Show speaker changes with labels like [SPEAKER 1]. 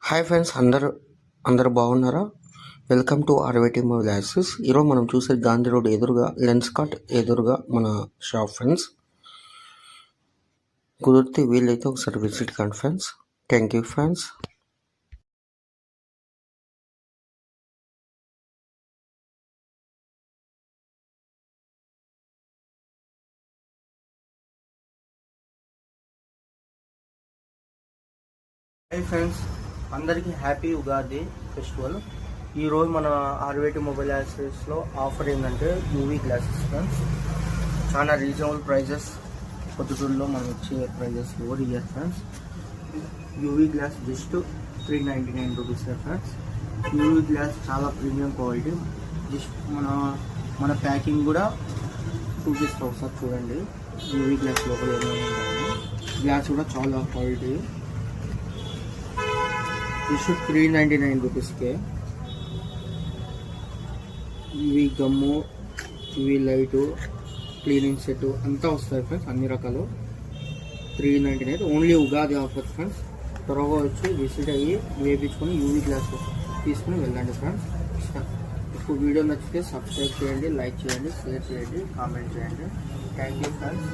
[SPEAKER 1] Hi friends, అందరు బాగున్నారా? Welcome to Arveti mobile access. ఈరోజు మనం చూసే గాంధీ రోడ్ ఎదురుగా లెన్స్ కట్ ఎదురుగా మన షాప్ ఫ్రెండ్స్. కుదిరితే వీలైతే ఒకసారి విజిట్ కండి friends. Thank you friends.
[SPEAKER 2] Hi friends, అందరికీ హ్యాపీ ఉగాది ఫెస్టివల్. ఈరోజు మన ఆర్వేటి మొబైల్ యాక్సెస్లో ఆఫర్ ఏంటంటే యూవీ గ్లాసెస్ ఫ్రెండ్స్. చాలా రీజనబుల్ ప్రైజెస్, పొద్దుటూరులో మనం ఇచ్చే prices over year friends. UV glass just 399 rupees friends. UV glass చాలా ప్రీమియం క్వాలిటీ. జస్ట్ మన ప్యాకింగ్ కూడా చూపిస్తాం ఒకసారి చూడండి. యూవీ గ్లాస్ లోపల ఏమైనా ఉంటాయి. గ్లాస్ కూడా చాలా క్వాలిటీ. జస్ట్ 399 రూపీస్కే ఇవి గమ్ము, ఇవి లైటు, క్లీనింగ్ సెట్ అంతా వస్తాయి ఫ్రెండ్స్. అన్ని రకాలు 399 ఓన్లీ ఉగాది ఆఫర్ ఫ్రెండ్స్. త్వరగా వచ్చి విజిట్ అయ్యి వేయించుకొని యూవీ గ్లాస్ తీసుకుని వెళ్ళండి ఫ్రెండ్స్. ఇప్పుడు వీడియో నచ్చితే సబ్స్క్రైబ్ చేయండి, లైక్ చేయండి, షేర్ చేయండి, కామెంట్ చేయండి. Thank you friends.